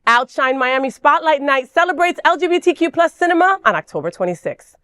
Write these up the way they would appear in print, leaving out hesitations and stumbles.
OUTshine Miami Spotlight Night celebrates LGBTQ plus cinema on October 26th.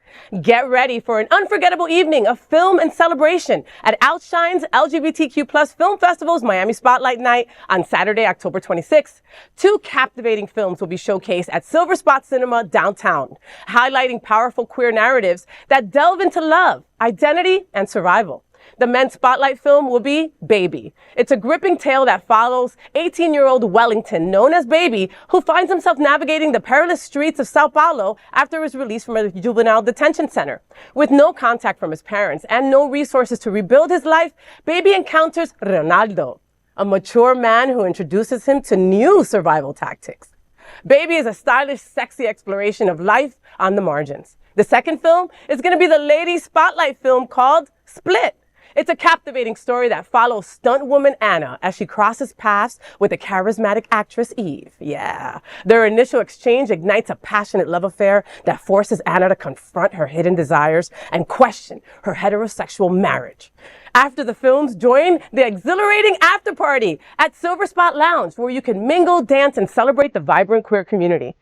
Get ready for an unforgettable evening of film and celebration at OUTshine's LGBTQ plus Film Festival's Miami Spotlight Night on Saturday, October 26th. 2 captivating films will be showcased at Silverspot Cinemas Downtown, highlighting powerful queer narratives that delve into love, identity, and survival. The men's spotlight film will be Baby. It's a gripping tale that follows 18-year-old Wellington, known as Baby, who finds himself navigating the perilous streets of São Paulo after his release from a juvenile detention center. With no contact from his parents and no resources to rebuild his life, Baby encounters Ronaldo, a mature man who introduces him to new survival tactics. Baby is a stylish, sexy exploration of life on the margins. The second film is going to be the ladies' spotlight film called Split. It's a captivating story that follows stuntwoman Anna as she crosses paths with the charismatic actress Eve. Yeah. Their initial exchange ignites a passionate love affair that forces Anna to confront her hidden desires and question her heterosexual marriage. After the films, join the exhilarating after party at Silverspot Lounge, where you can mingle, dance, and celebrate the vibrant queer community.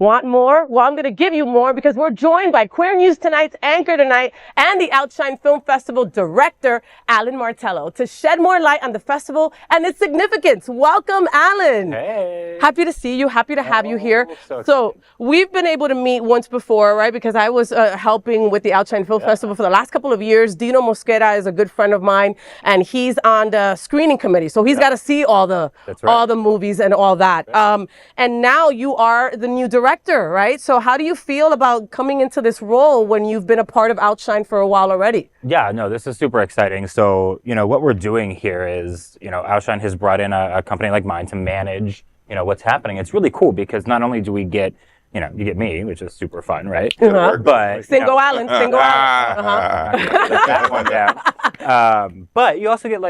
Want more? Well, I'm going to give you more because we're joined by Queer News Tonight's anchor tonight and the OUTshine Film Festival director, Allen Martello, to shed more light on the festival and its significance. Welcome, Allen. Hey. Happy to see you. Happy to have you here. So we've been able to meet once before, right? Because I was helping with the OUTshine Film Festival for the last couple of years. Dino Mosquera is a good friend of mine, and he's on the screening committee. So he's got to see all the movies and all that. And now you are the new director, right? So how do you feel about coming into this role when you've been a part of OUTshine for a while already? Yeah, no, this is super exciting. So, what we're doing here is, OUTshine has brought in a company like mine to manage, what's happening. It's really cool because not only do we get, you get me, which is super fun, right? But single Allen. That one down. But you also get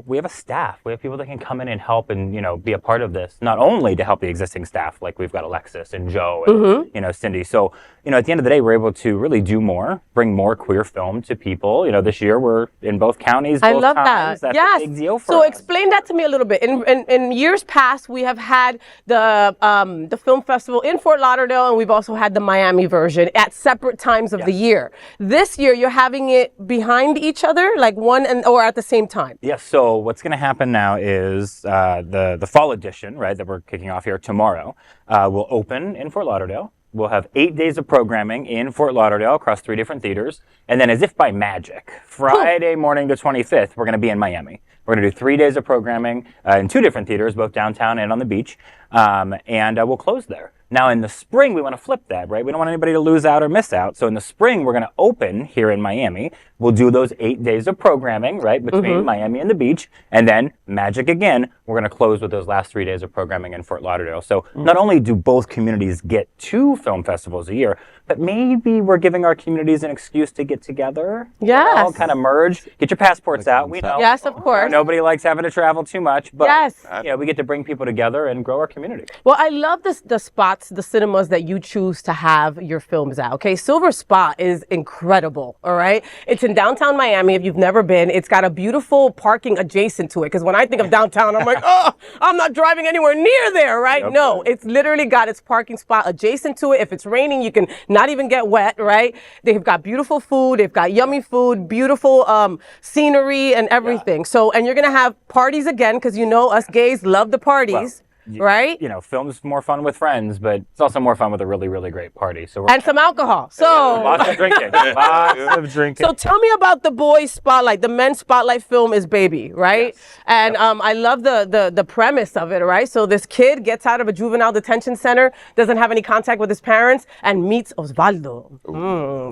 we have a staff. We have people that can come in and help and, be a part of this, not only to help the existing staff, like we've got Alexis and Joe and, Cindy. So, at the end of the day, we're able to really do more, bring more queer film to people. This year we're in both counties, both I love times. that. That's a big deal for us. So explain that to me a little bit. In years past, we have had the film festival in Fort Lauderdale, and we've also had the Miami version at separate times of the year. This year, you're having it behind each other, like or at the same time? Yes. So what's going to happen now is the fall edition, right, that we're kicking off here tomorrow, will open in Fort Lauderdale. We'll have 8 days of programming in Fort Lauderdale across 3 different theaters. And then as if by magic, Friday morning the 25th, we're going to be in Miami. We're going to do 3 days of programming in 2 different theaters, both downtown and on the beach. And we'll close there. Now in the spring, we want to flip that, right? We don't want anybody to lose out or miss out. So in the spring, we're going to open here in Miami. We'll do those 8 days of programming, right, between Miami and the beach. And then magic again, we're going to close with those last 3 days of programming in Fort Lauderdale. So not only do both communities get 2 film festivals a year, but maybe we're giving our communities an excuse to get together. Yes. All kind of merge. Get your passports out. We know. Yes, of course. Nobody likes having to travel too much. But we get to bring people together and grow our community. Well, I love the spots, the cinemas that you choose to have your films at. Okay, Silverspot is incredible. All right, it's in downtown Miami. If you've never been, it's got a beautiful parking adjacent to it. Because when I think of downtown, I'm like, oh, I'm not driving anywhere near there, right? Yep. No, it's literally got its parking spot adjacent to it. If it's raining, you can not even get wet, right? They've got beautiful food. They've got yummy food, beautiful scenery and everything. So, and you're gonna have parties again because us gays love the parties. Right? Film's more fun with friends, but it's also more fun with a really, really great party. And some alcohol. So lots of drinking. Lots of drinking. So tell me about the boys' spotlight. The men's spotlight film is Baby, right? Yes. And I love the premise of it, right? So this kid gets out of a juvenile detention center, doesn't have any contact with his parents, and meets Osvaldo.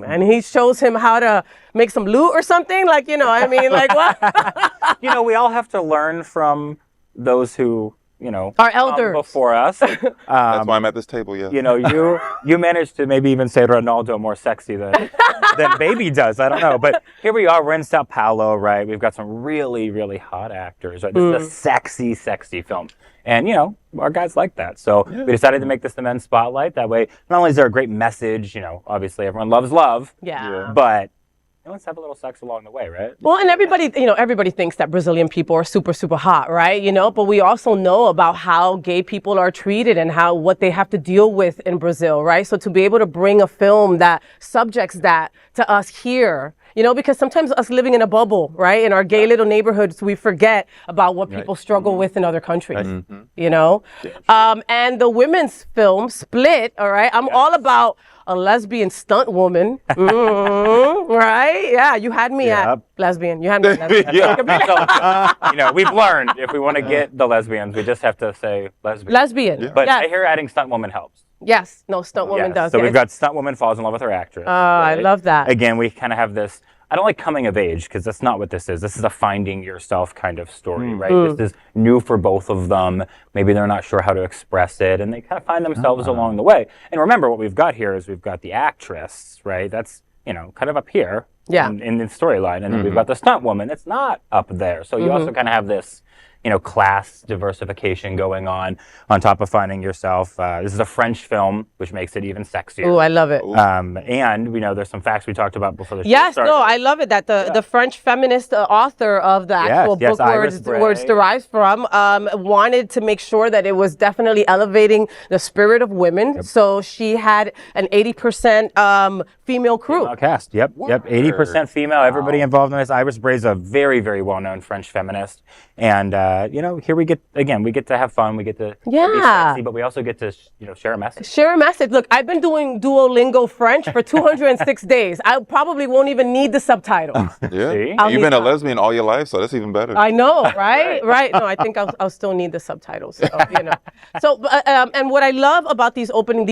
And he shows him how to make some loot or something. Like, like what? We all have to learn from those who our elders before us. That's why I'm at this table, yeah. You managed to maybe even say Ronaldo more sexy than Baby does. I don't know. But here we are. We're in Sao Paulo, right? We've got some really, really hot actors. Right? This is a sexy, sexy film. And, our guys like that. So we decided to make this the men's spotlight. That way, not only is there a great message, obviously everyone loves love. Yeah. But let's have a little sex along the way, right? Well, and everybody thinks that Brazilian people are super, super hot, right? But we also know about how gay people are treated and what they have to deal with in Brazil, right? So to be able to bring a film that subjects that to us here, because sometimes us living in a bubble, right, in our gay little neighborhoods, we forget about what people struggle with in other countries, and the women's film, Split, all right, I'm all about a lesbian stunt woman, right? Yeah, you had me at lesbian. You had me at lesbian. We've learned if we want to get the lesbians, we just have to say lesbian. Lesbian. Yeah. But I hear adding stunt woman helps. Yes, no, stunt woman does. So we've got stunt woman falls in love with her actress. Right? I love that. Again, we kind of have this. I don't like coming of age because that's not what this is. This is a finding yourself kind of story, right? This is new for both of them. Maybe they're not sure how to express it, and they kind of find themselves along the way. And remember, what we've got here is we've got the actress, right? That's kind of up here in the storyline, and then we've got the stunt woman. It's not up there. So you also kind of have this. Class diversification going on top of finding yourself. This is a French film, which makes it even sexier. Oh, I love it. And there's some facts we talked about before the show started. No, I love it that the French feminist author of the actual book where it derives from wanted to make sure that it was definitely elevating the spirit of women. So she had an 80% female crew. Female cast. Yep. 80% female. Wow. Everybody involved in this. Iris Bray's a very, very well-known French feminist. And here we get to have fun. We get to be sexy, but we also get to, share a message. Share a message. Look, I've been doing Duolingo French for 206 days. I probably won't even need the subtitles. Yeah. You've been a lesbian all your life, so that's even better. I know, right? Right. No, I think I'll still need the subtitles. So, So, and what I love about these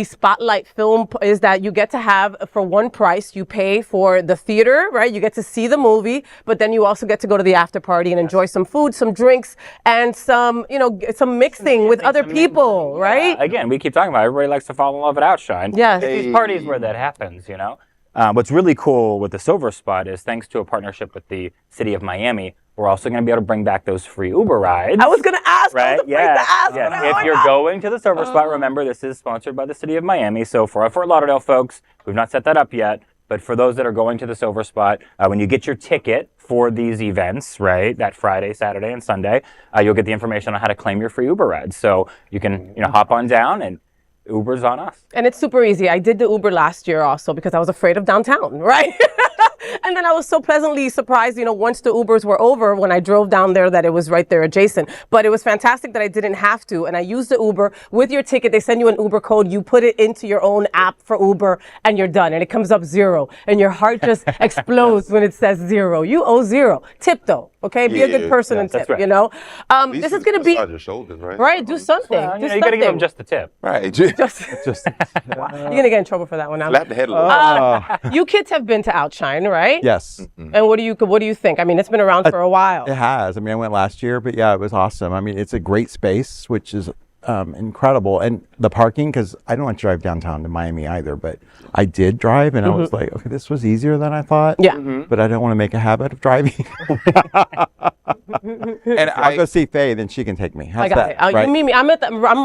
spotlight film is that you get to have, for one price, you pay for the theater, right? You get to see the movie, but then you also get to go to the after party and enjoy some food, some drinks, and some mixing with other people, right? Again, we keep talking about it. Everybody likes to fall in love at OUTshine. Yes. These parties where that happens, What's really cool with the Silverspot is thanks to a partnership with the city of Miami, we're also going to be able to bring back those free Uber rides. I was going to ask. Right? If you're going to the Silverspot, remember this is sponsored by the city of Miami. So for our Fort Lauderdale folks, we've not set that up yet. But for those that are going to the Silverspot, when you get your ticket for these events, right, that Friday, Saturday, and Sunday, you'll get the information on how to claim your free Uber rides. So you can, hop on down and Uber's on us. And it's super easy. I did the Uber last year also because I was afraid of downtown, right? And then I was so pleasantly surprised, once the Ubers were over when I drove down there that it was right there adjacent. But it was fantastic that I didn't have to. And I used the Uber with your ticket. They send you an Uber code. You put it into your own app for Uber and you're done. And it comes up 0. And your heart just explodes when it says 0. You owe 0. Tip though. Okay, be a good person and tip. Right. This is going to be your shoulders, right? Right. Do something. You got to give them just the tip. Right. Just wow. You're going to get in trouble for that one now. Slap the head a little. You kids have been to OUTshine, right? Yes. And what do you think? I mean, it's been around for a while. It has. I mean, I went last year, but yeah, it was awesome. I mean, it's a great space, which is incredible. And the parking, because I don't want to drive downtown to Miami either, but I did drive and I was like, okay, this was easier than I thought. Yeah. But I don't want to make a habit of driving. And I'll go see Faye, then she can take me. How's I got that? it. Right? You meet me. I'm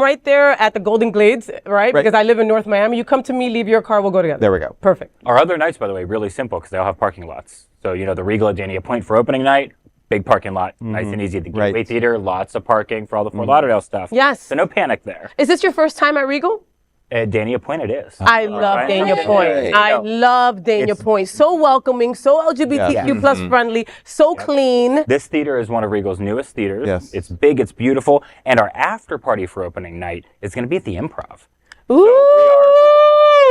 right there at the Golden Glades, right? Because I live in North Miami. You come to me, leave your car, we'll go together. There we go. Perfect. Our other nights, by the way, really simple because they all have parking lots. So, the Regal at Dania Point for opening night, big parking lot, nice and easy. The Gateway Theater, lots of parking for all the Fort Lauderdale stuff. Yes. So no panic there. Is this your first time at Regal? At Dania Point it is. I love Dania Point. I love Dania Point. So welcoming, so LGBTQ plus friendly, so clean. This theater is one of Regal's newest theaters. Yes. It's big, it's beautiful, and our after party for opening night is going to be at the Improv. Ooh. So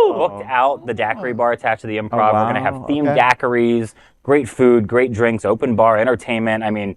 we are booked out the daiquiri bar attached to the Improv. Oh, wow. We're going to have themed daiquiris, great food, great drinks, open bar, entertainment. I mean,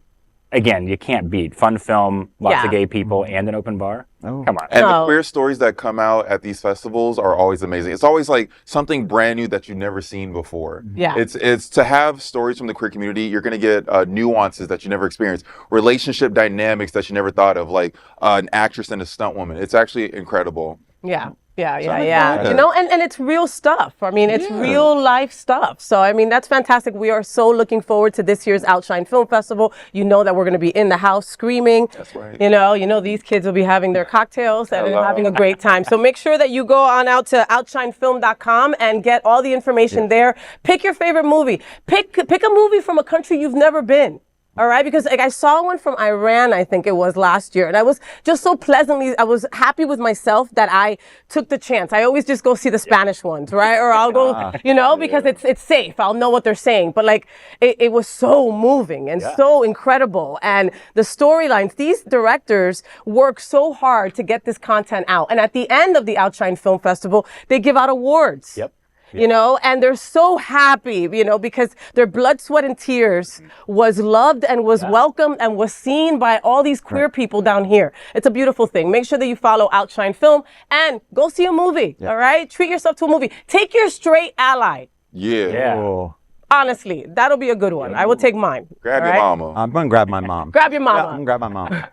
again, you can't beat fun film, lots Yeah. of gay people, and an open bar. Oh. Come on. And No. the queer stories that come out at these festivals are always amazing. It's always like something brand new that you've never seen before. Yeah. It's to have stories from the queer community. You're going to get nuances that you never experienced, relationship dynamics that you never thought of, like an actress and a stunt woman. It's actually incredible. Yeah. Yeah. excited. You know, and it's real stuff. I mean, it's real life stuff. So, I mean, that's fantastic. We are so looking forward to this year's OUTshine Film Festival. You know that we're going to be in the house screaming. That's right. You know, these kids will be having their cocktails and Hello. having a great time. So make sure that you go on out to outshinefilm.com and get all the information there. Pick your favorite movie. Pick a movie from a country you've never been. All right, because like I saw one from Iran, I think it was last year, and I was just so I was happy with myself that I took the chance. I always just go see the Spanish ones, right? Or I'll go, because it's safe. I'll know what they're saying. But like, it was so moving and so incredible. And the storylines, these directors work so hard to get this content out. And at the end of the OUTshine Film Festival, they give out awards. Yep. You know, and they're so happy, because their blood, sweat, and tears was loved and was welcomed and was seen by all these queer people down here. It's a beautiful thing. Make sure that you follow OUTshine Film and go see a movie, all right? Treat yourself to a movie. Take your straight ally. Yeah. Oh. Honestly, that'll be a good one. I will take mine. Grab all your right? mama. I'm going to grab my mom. Grab your mama. I'm going to grab my mom.